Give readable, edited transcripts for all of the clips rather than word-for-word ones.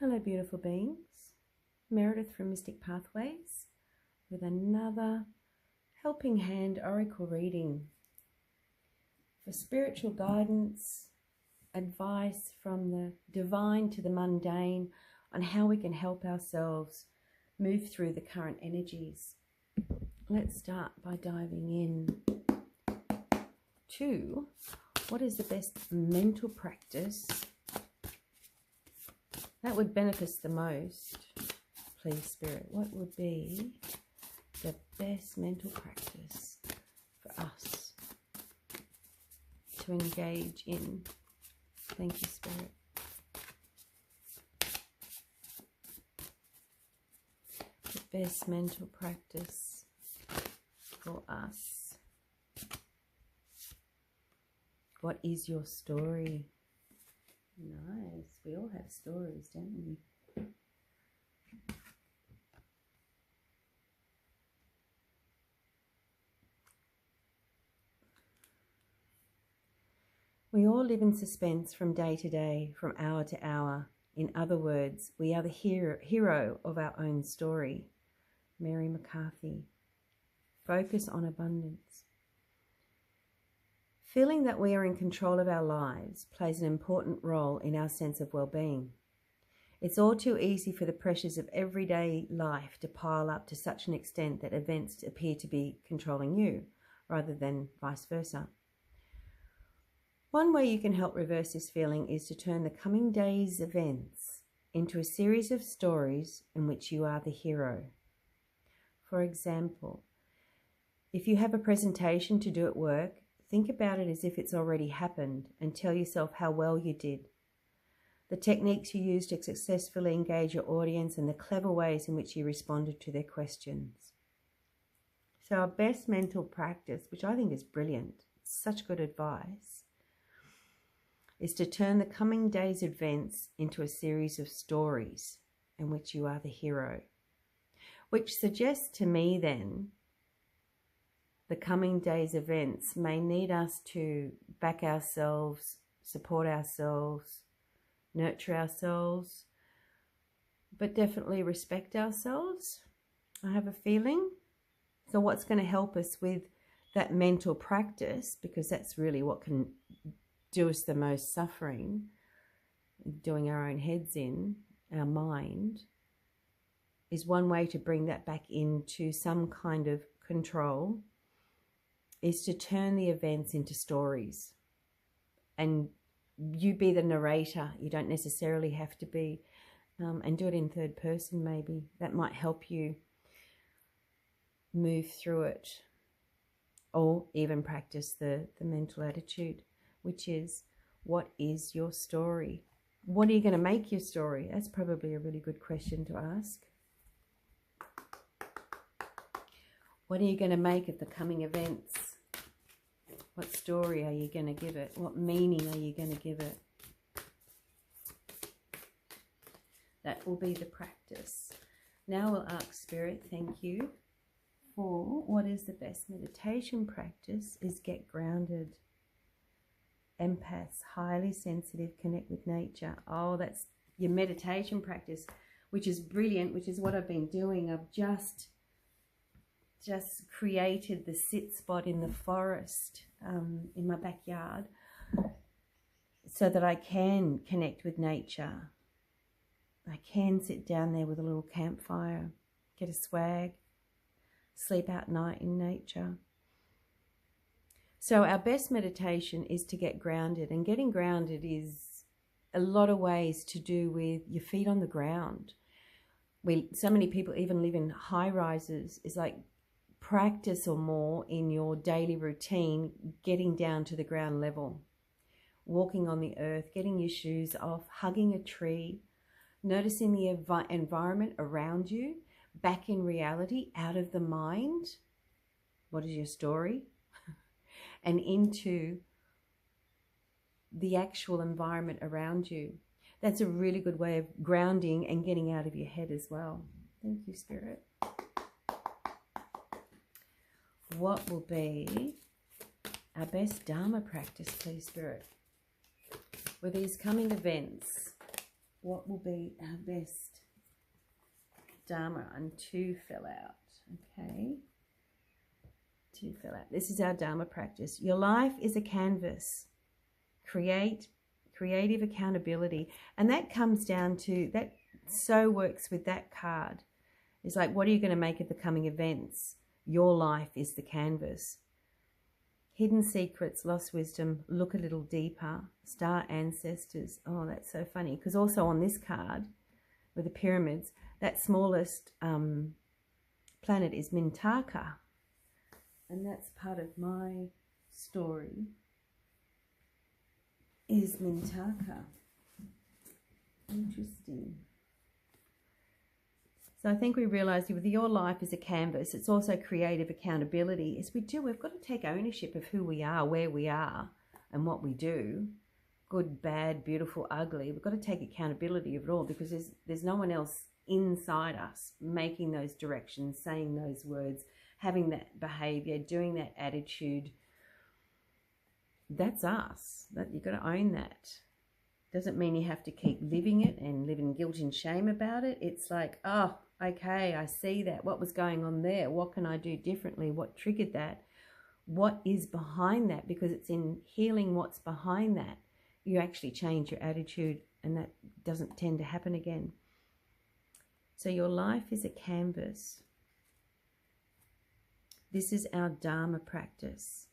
Hello, beautiful beings. Meredith from Mystic Pathways with another Helping Hand Oracle reading for spiritual guidance, advice from the divine to the mundane on how we can help ourselves move through the current energies. Let's start by diving in to what is the best mental practice that would benefit us the most, please, Spirit. What would be the best mental practice for us to engage in? Thank you, Spirit. The best mental practice for us. What is your story? Nice. We all have stories, don't we? We all live in suspense from day to day, from hour to hour. In other words, we are the hero of our own story. Mary McCarthy. Focus on abundance. Feeling that we are in control of our lives plays an important role in our sense of well-being. It's all too easy for the pressures of everyday life to pile up to such an extent that events appear to be controlling you, rather than vice versa. One way you can help reverse this feeling is to turn the coming day's events into a series of stories in which you are the hero. For example, if you have a presentation to do at work, think about it as if it's already happened and tell yourself how well you did. The techniques you used to successfully engage your audience and the clever ways in which you responded to their questions. So our best mental practice, which I think is brilliant, such good advice, is to turn the coming day's events into a series of stories in which you are the hero. Which suggests to me then the coming day's events may need us to back ourselves, support ourselves, nurture ourselves, but definitely respect ourselves, I have a feeling. So what's going to help us with that mental practice, because that's really what can do us the most suffering, doing our own heads in, our mind, is one way to bring that back into some kind of control, is to turn the events into stories. And you be the narrator. You don't necessarily have to be, and do it in third person maybe. That might help you move through it. Or even practice the mental attitude, which is, what is your story? What are you going to make your story? That's probably a really good question to ask. What are you going to make of the coming events? What story are you going to give it? What meaning are you going to give it? That will be the practice. Now we'll ask Spirit, thank you, for what is the best meditation practice is get grounded. Empaths, highly sensitive, connect with nature. Oh, that's your meditation practice, which is brilliant, which is what I've been doing. I've just created the sit spot in the forest in my backyard so that I can connect with nature. I can sit down there with a little campfire, get a swag, sleep out night in nature. So our best meditation is to get grounded, and getting grounded is a lot of ways to do with your feet on the ground. So many people even live in high rises. It's like practice or more in your daily routine, getting down to the ground level, walking on the earth, getting your shoes off, hugging a tree, noticing the environment around you, back in reality, out of the mind. What is your story? And into the actual environment around you. That's a really good way of grounding and getting out of your head as well. Thank you, Spirit. What will be our best dharma practice, please, Spirit? With these coming events, what will be our best dharma? And 2 fell out. Okay. 2 fell out. This is our dharma practice. Your life is a canvas. Creative accountability. And that comes down to, that so works with that card. It's like, what are you going to make of the coming events? Your life is the canvas. Hidden secrets, lost wisdom, look a little deeper, star ancestors. Oh, that's so funny. Because also on this card, with the pyramids, that smallest planet is Mintaka. And that's part of my story, is Mintaka. Interesting. So I think we realised with your life as a canvas, it's also creative accountability. As we've got to take ownership of who we are, where we are, and what we do. Good, bad, beautiful, ugly. We've got to take accountability of it all, because there's no one else inside us making those directions, saying those words, having that behaviour, doing that attitude. That's us. You've got to own that. Doesn't mean you have to keep living it and live in guilt and shame about it. It's like, oh, okay, I see that. What was going on there? What can I do differently? What triggered that? What is behind that? Because it's in healing what's behind that, you actually change your attitude, and that doesn't tend to happen again. So your life is a canvas. This is our dharma practice.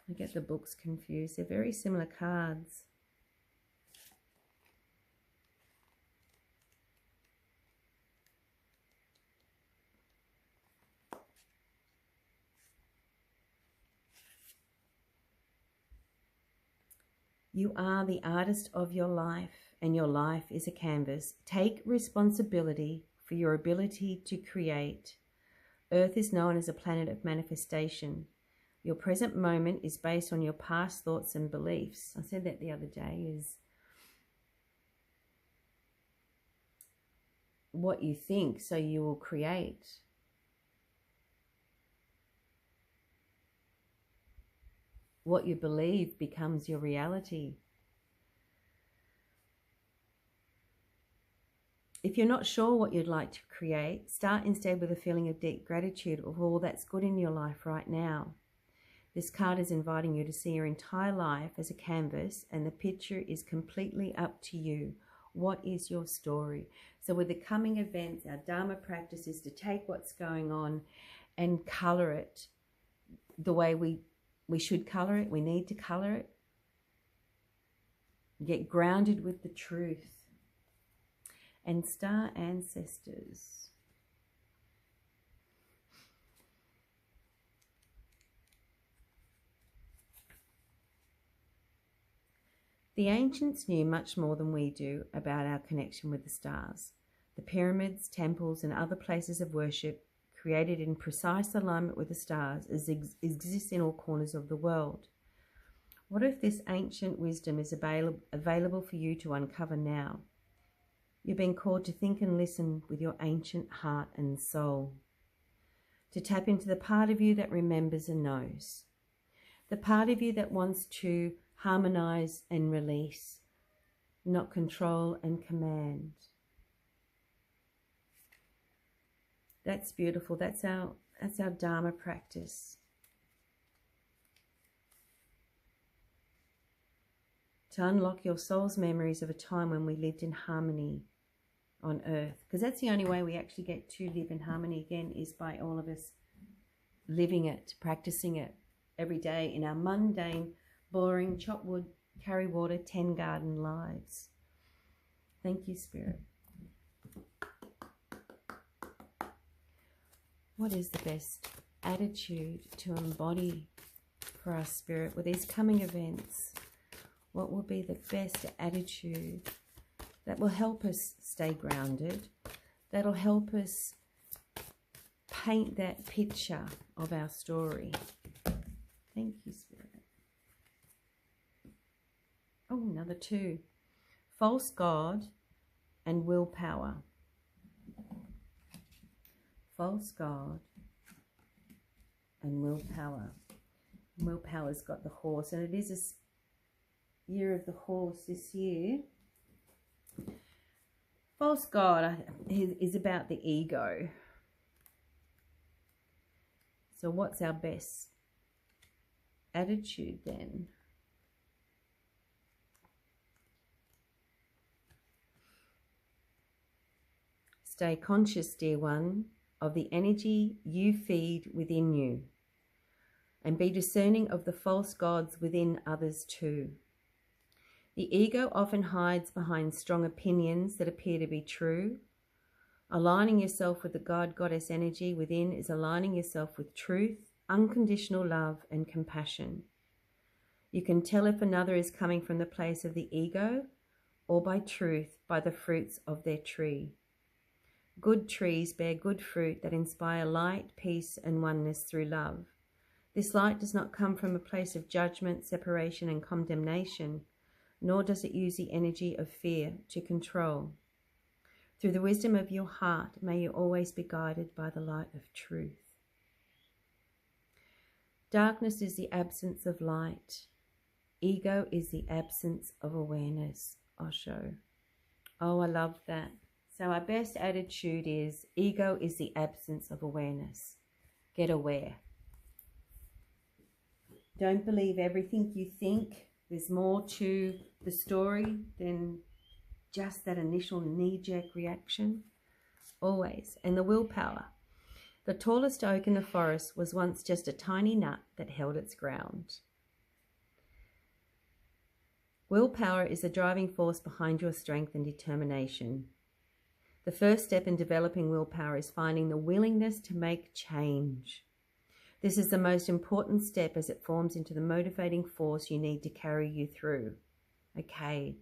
I get the books confused. They're very similar cards. You are the artist of your life, and your life is a canvas. Take responsibility for your ability to create. Earth is known as a planet of manifestation. Your present moment is based on your past thoughts and beliefs. I said that the other day, is what you think, so you will create. What you believe becomes your reality. If you're not sure what you'd like to create, start instead with a feeling of deep gratitude of all that's good in your life right now. This card is inviting you to see your entire life as a canvas, and the picture is completely up to you. What is your story? So with the coming events, our dharma practice is to take what's going on and colour it the way we should colour it. We need to colour it. Get grounded with the truth. And star ancestors. The ancients knew much more than we do about our connection with the stars. The pyramids, temples, and other places of worship created in precise alignment with the stars exist in all corners of the world. What if this ancient wisdom is available for you to uncover now? You're being called to think and listen with your ancient heart and soul, to tap into the part of you that remembers and knows, the part of you that wants to harmonize and release, not control and command. That's beautiful. That's our dharma practice. To unlock your soul's memories of a time when we lived in harmony on earth. Because that's the only way we actually get to live in harmony again, is by all of us living it, practicing it every day in our mundane, boring, chop wood, carry water, tend garden lives. Thank you, Spirit. What is the best attitude to embody for our Spirit with these coming events? What will be the best attitude that will help us stay grounded, that'll help us paint that picture of our story? Thank you, Spirit. Oh, another 2. False God and willpower. False God and willpower. Willpower's got the horse, and it is year of the horse this year. False God is about the ego. So what's our best attitude then? Stay conscious, dear one, of the energy you feed within you, and be discerning of the false gods within others too. The ego often hides behind strong opinions that appear to be true. Aligning yourself with the God-Goddess energy within is aligning yourself with truth, unconditional love, and compassion. You can tell if another is coming from the place of the ego or by truth by the fruits of their tree. Good trees bear good fruit that inspire light, peace, and oneness through love. This light does not come from a place of judgment, separation, and condemnation, nor does it use the energy of fear to control. Through the wisdom of your heart, may you always be guided by the light of truth. Darkness is the absence of light. Ego is the absence of awareness. Osho. Oh, I love that. So our best attitude is, ego is the absence of awareness. Get aware. Don't believe everything you think. There's more to the story than just that initial knee-jerk reaction. Always. And the willpower. The tallest oak in the forest was once just a tiny nut that held its ground. Willpower is the driving force behind your strength and determination. The first step in developing willpower is finding the willingness to make change. This is the most important step as it forms into the motivating force you need to carry you through. Okay,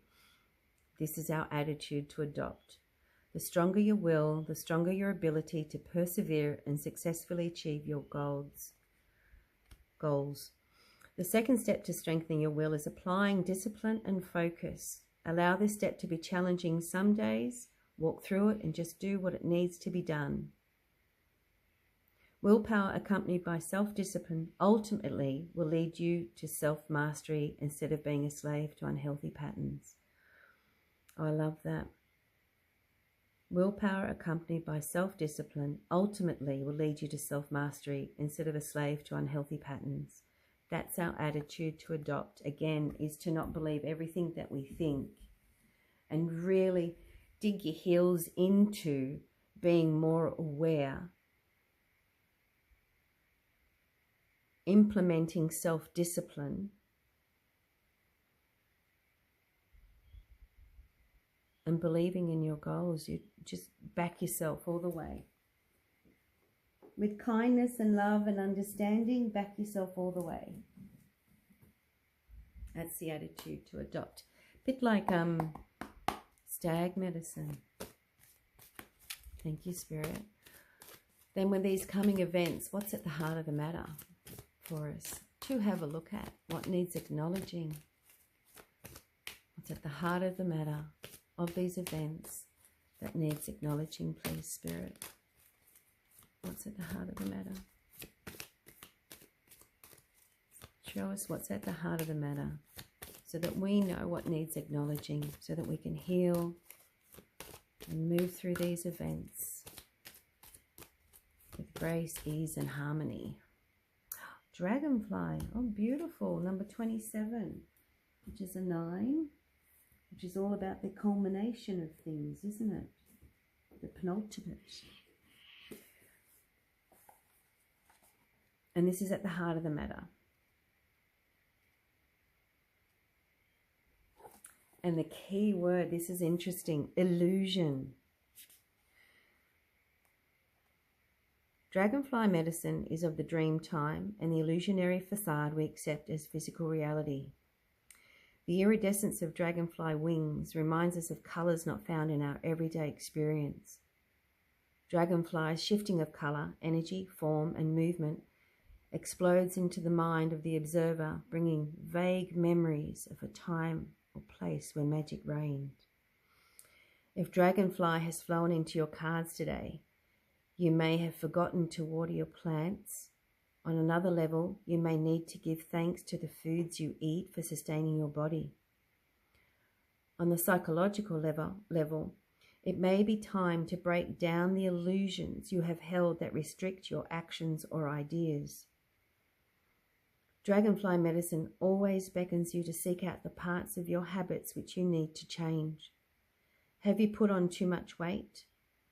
this is our attitude to adopt. The stronger your will, the stronger your ability to persevere and successfully achieve your goals. The second step to strengthening your will is applying discipline and focus. Allow this step to be challenging some days. Walk through it and just do what it needs to be done. Willpower accompanied by self-discipline ultimately will lead you to self-mastery instead of being a slave to unhealthy patterns. Oh, I love that. Willpower accompanied by self-discipline ultimately will lead you to self-mastery instead of a slave to unhealthy patterns. That's our attitude to adopt. Again, is to not believe everything that we think and really dig your heels into being more aware, implementing self-discipline, and believing in your goals. You just back yourself all the way. With kindness and love and understanding, back yourself all the way. That's the attitude to adopt. A bit like stag medicine. Thank you, Spirit. Then with these coming events, what's at the heart of the matter for us to have a look at? What needs acknowledging? What's at the heart of the matter of these events that needs acknowledging, please, Spirit? What's at the heart of the matter? Show us what's at the heart of the matter so that we know what needs acknowledging, so that we can heal and move through these events with grace, ease, and harmony. Dragonfly, oh beautiful, number 27, which is a 9, which is all about the culmination of things, isn't it? The penultimate. And this is at the heart of the matter. And the key word, this is interesting, illusion. Dragonfly medicine is of the dream time and the illusionary facade we accept as physical reality. The iridescence of dragonfly wings reminds us of colours not found in our everyday experience. Dragonfly's shifting of colour, energy, form and movement explodes into the mind of the observer, bringing vague memories of a time or place where magic reigned. If dragonfly has flown into your cards today, you may have forgotten to water your plants. On another level, you may need to give thanks to the foods you eat for sustaining your body. On the psychological level, it may be time to break down the illusions you have held that restrict your actions or ideas. Dragonfly medicine always beckons you to seek out the parts of your habits which you need to change. Have you put on too much weight?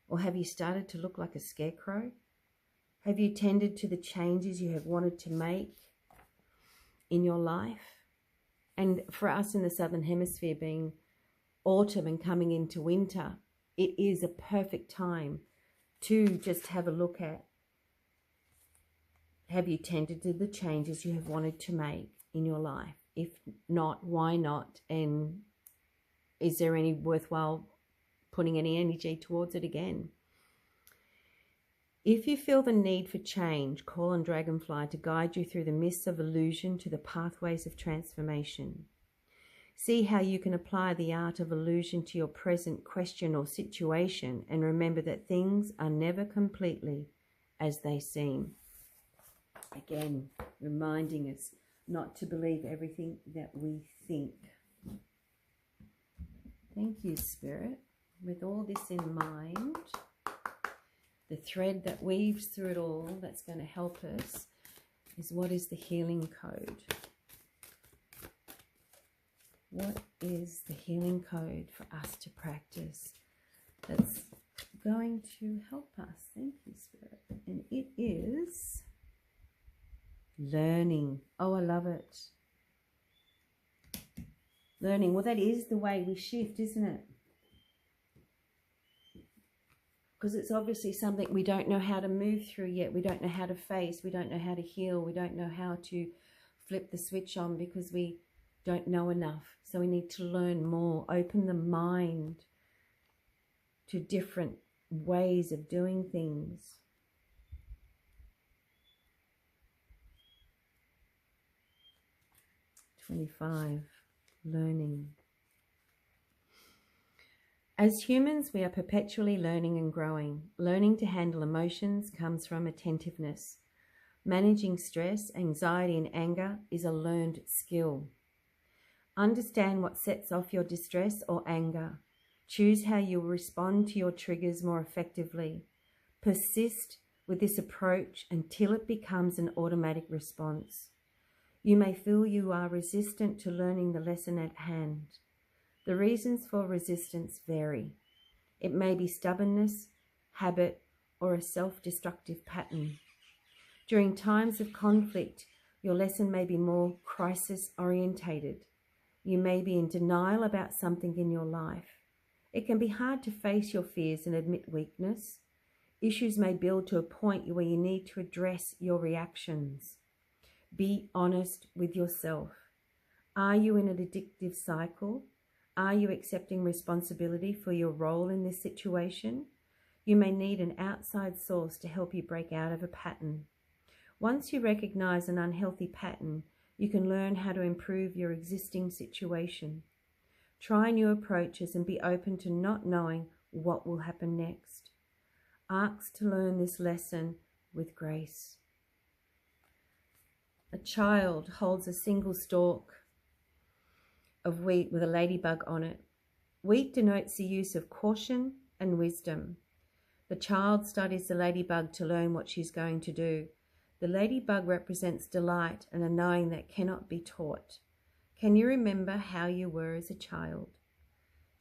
Or have you started to look like a scarecrow? Have you tended to the changes you have wanted to make in your life? And for us in the Southern Hemisphere, being autumn and coming into winter, it is a perfect time to just have a look at, have you tended to the changes you have wanted to make in your life? If not, why not? And is there any worthwhile putting any energy towards it again? If you feel the need for change, call on Dragonfly to guide you through the mists of illusion to the pathways of transformation. See how you can apply the art of illusion to your present question or situation, and remember that things are never completely as they seem. Again, reminding us not to believe everything that we think. Thank you, Spirit. With all this in mind, the thread that weaves through it all that's going to help us is, what is the healing code? What is the healing code for us to practice that's going to help us? Thank you, Spirit. And it is learning. Oh, I love it. Learning. Well, that is the way we shift, isn't it? Because it's obviously something we don't know how to move through yet. We don't know how to face. We don't know how to heal. We don't know how to flip the switch on because we don't know enough. So we need to learn more, open the mind to different ways of doing things. Learning. As humans, we are perpetually learning and growing. Learning to handle emotions comes from attentiveness. Managing stress, anxiety, and anger is a learned skill. Understand what sets off your distress or anger. Choose how you will respond to your triggers more effectively. Persist with this approach until it becomes an automatic response. You may feel you are resistant to learning the lesson at hand. The reasons for resistance vary. It may be stubbornness, habit, or a self-destructive pattern. During times of conflict, your lesson may be more crisis-orientated. You may be in denial about something in your life. It can be hard to face your fears and admit weakness. Issues may build to a point where you need to address your reactions. Be honest with yourself. Are you in an addictive cycle? Are you accepting responsibility for your role in this situation? You may need an outside source to help you break out of a pattern. Once you recognize an unhealthy pattern, you can learn how to improve your existing situation. Try new approaches and be open to not knowing what will happen next. Ask to learn this lesson with grace. A child holds a single stalk of wheat with a ladybug on it. Wheat denotes the use of caution and wisdom. The child studies the ladybug to learn what she's going to do. The ladybug represents delight and a knowing that cannot be taught. Can you remember how you were as a child?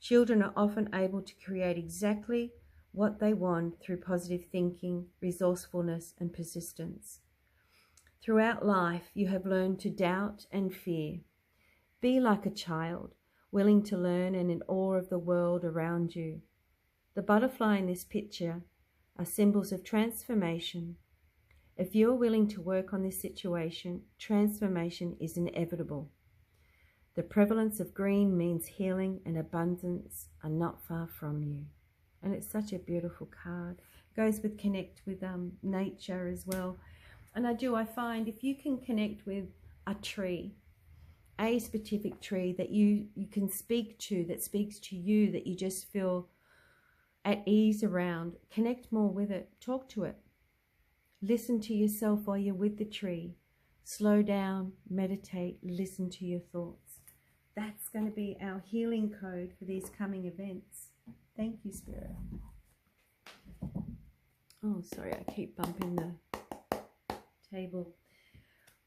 Children are often able to create exactly what they want through positive thinking, resourcefulness, and persistence. Throughout life, you have learned to doubt and fear. Be like a child, willing to learn and in awe of the world around you. The butterfly in this picture are symbols of transformation. If you are willing to work on this situation, transformation is inevitable. The prevalence of green means healing and abundance are not far from you. And it's such a beautiful card. It goes with connect with nature as well. And I find if you can connect with a tree, a specific tree that you can speak to, that speaks to you, that you just feel at ease around, connect more with it, talk to it. Listen to yourself while you're with the tree. Slow down, meditate, listen to your thoughts. that's going to be our healing code for these coming events. Thank you, Spirit. Oh, sorry, I keep bumping the table.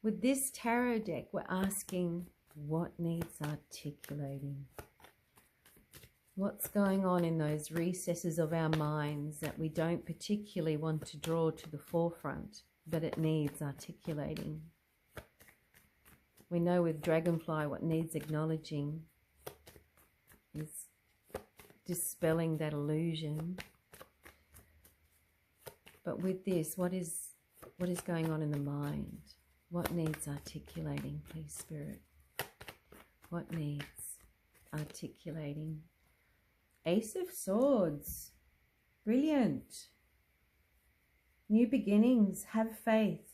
With this tarot deck, we're asking what needs articulating. What's going on in those recesses of our minds that we don't particularly want to draw to the forefront, but it needs articulating. We know with Dragonfly what needs acknowledging is dispelling that illusion. But with this, what is going on in the mind? What needs articulating, please, Spirit? What needs articulating? Ace of Swords. Brilliant. New beginnings. Have faith.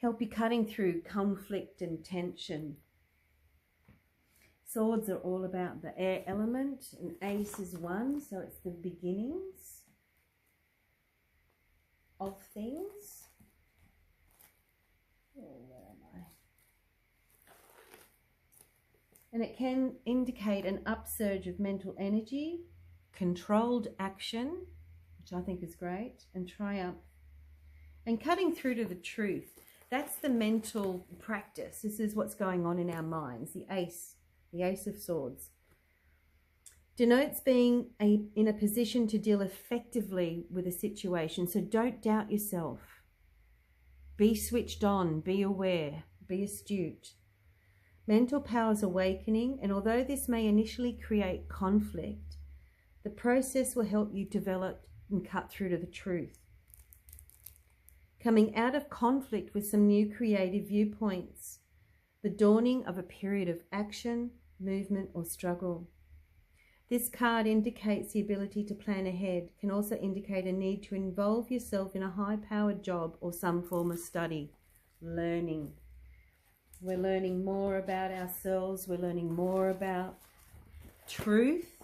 Help you cutting through conflict and tension. Swords are all about the air element, and ace is one, so it's the beginnings of things. Oh, where am I? And it can indicate an upsurge of mental energy, controlled action, which I think is great, and triumph. And cutting through to the truth. That's the mental practice. This is what's going on in our minds. The Ace of Swords. Denotes being in a position to deal effectively with a situation. So don't doubt yourself. Be switched on, be aware, be astute. Mental powers awakening, and although this may initially create conflict, the process will help you develop and cut through to the truth. Coming out of conflict with some new creative viewpoints, the dawning of a period of action, movement, or struggle. This card indicates the ability to plan ahead, can also indicate a need to involve yourself in a high-powered job or some form of study, learning. We're learning more about ourselves, we're learning more about truth,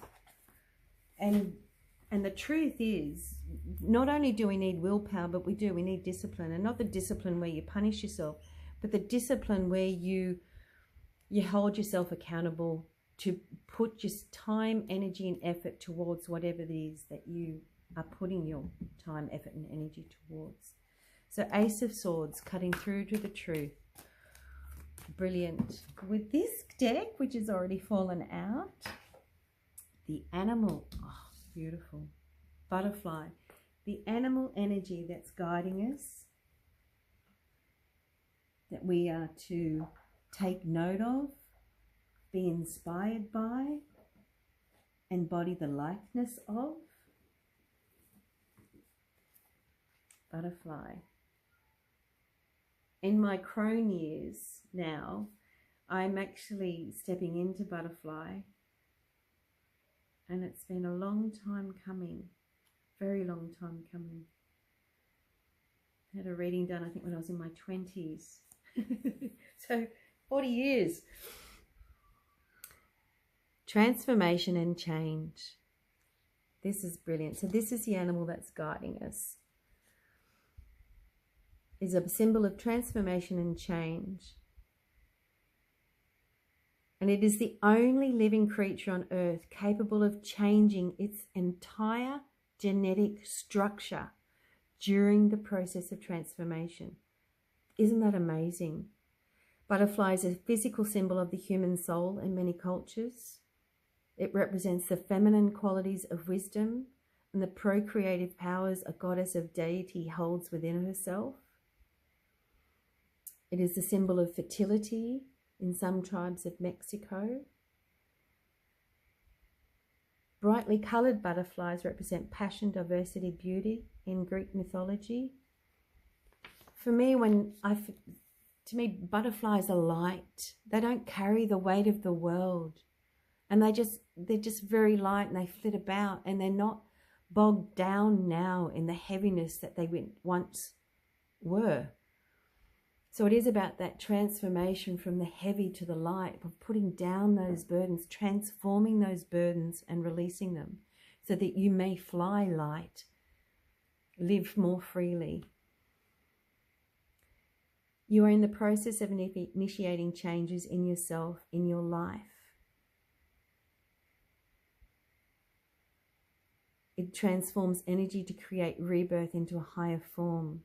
and the truth is, not only do we need willpower, but we need discipline, and not the discipline where you punish yourself, but the discipline where you hold yourself accountable to put just time, energy, and effort towards whatever it is that you are putting your time, effort, and energy towards. So Ace of Swords, cutting through to the truth. Brilliant. With this deck, which has already fallen out, the animal, oh, beautiful. Butterfly, the animal energy that's guiding us, that we are to take note of, be inspired by, embody the likeness of. Butterfly. In my crone years now, I'm actually stepping into butterfly, and it's been a long time coming, very long time coming. I had a reading done, I think, when I was in my 20s. So 40 years. Transformation and change. This is brilliant. So this is the animal that's guiding us. Is a symbol of transformation and change. And it is the only living creature on earth capable of changing its entire genetic structure during the process of transformation. Isn't that amazing? Butterfly is a physical symbol of the human soul in many cultures. It represents the feminine qualities of wisdom and the procreative powers a goddess of deity holds within herself. It is the symbol of fertility in some tribes of Mexico. Brightly coloured butterflies represent passion, diversity, beauty in Greek mythology. For me, to me, butterflies are light. They don't carry the weight of the world, and they're just very light, and they flit about, and they're not bogged down now in the heaviness that they once were. So it is about that transformation from the heavy to the light, of putting down those burdens, transforming those burdens and releasing them so that you may fly light, live more freely. You are in the process of initiating changes in yourself, in your life. It transforms energy to create rebirth into a higher form.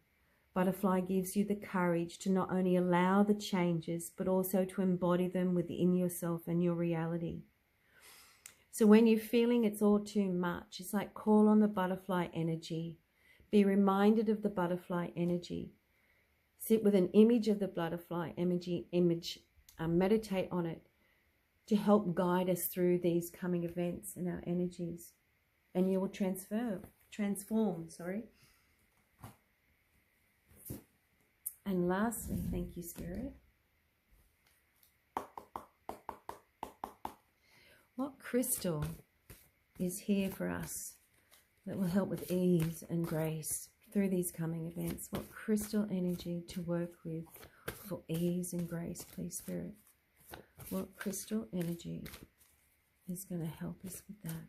Butterfly gives you the courage to not only allow the changes, but also to embody them within yourself and your reality. So when you're feeling it's all too much, it's like call on the butterfly energy. Be reminded of the butterfly energy. Sit with an image of the butterfly image, meditate on it to help guide us through these coming events and our energies. And you will transform. And lastly, thank you, Spirit. What crystal is here for us that will help with ease and grace through these coming events? What crystal energy to work with for ease and grace, please, Spirit? What crystal energy is going to help us with that?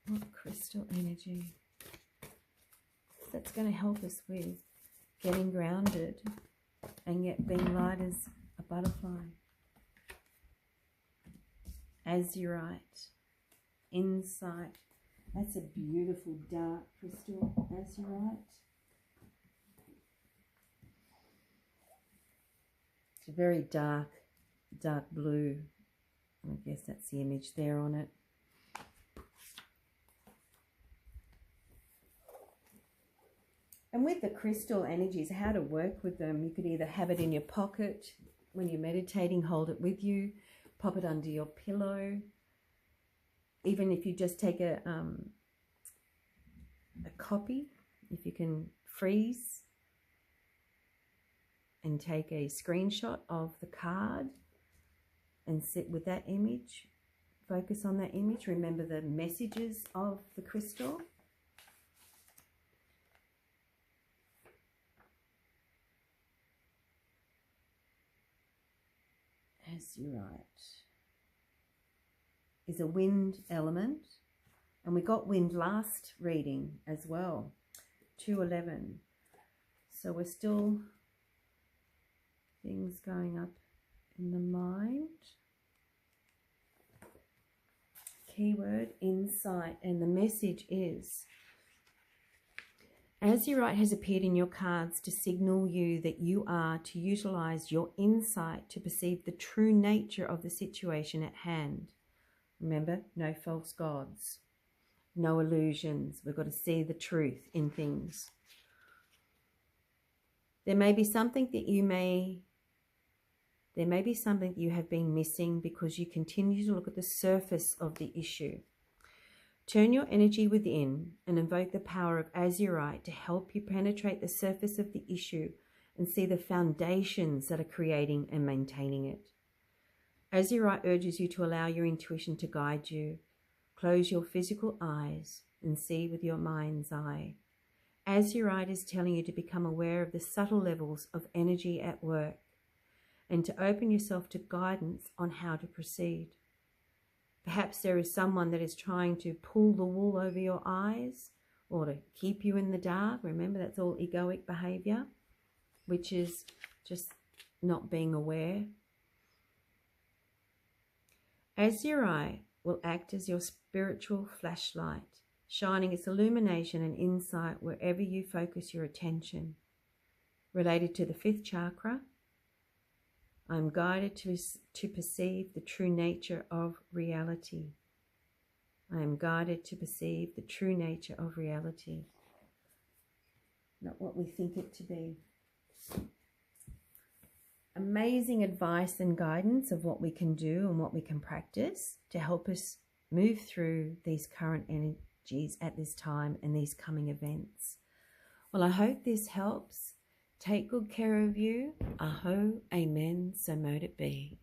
What crystal energy that's going to help us with getting grounded and yet being light as a butterfly? Azurite, insight. That's a beautiful dark crystal, azurite. It's a very dark blue. I guess that's the image there on it. And with the crystal energies, how to work with them, you could either have it in your pocket when you're meditating, hold it with you, pop it under your pillow. Even if you just take a copy, if you can freeze and take a screenshot of the card and sit with that image, focus on that image, remember the messages of the crystal. Azurite is a wind element, and we got wind last reading as well, 211. So we're still things going up in the mind. Keyword insight, and the message is Azurite has appeared in your cards to signal you that you are to utilize your insight to perceive the true nature of the situation at hand. Remember, no false gods, no illusions. We've got to see the truth in things. There may be something that you have been missing because you continue to look at the surface of the issue. Turn your energy within and invoke the power of Azurite to help you penetrate the surface of the issue and see the foundations that are creating and maintaining it. Azurite urges you to allow your intuition to guide you. Close your physical eyes and see with your mind's eye. Azurite is telling you to become aware of the subtle levels of energy at work and to open yourself to guidance on how to proceed. Perhaps there is someone that is trying to pull the wool over your eyes or to keep you in the dark. Remember, that's all egoic behavior, which is just not being aware. Azurite will act as your spiritual flashlight, shining its illumination and insight wherever you focus your attention. Related to the 5th chakra, I am guided to perceive the true nature of reality. I am guided to perceive the true nature of reality, not what we think it to be. Amazing advice and guidance of what we can do and what we can practice to help us move through these current energies at this time and these coming events. Well, I hope this helps. Take good care of you. Aho, amen, so mote it be.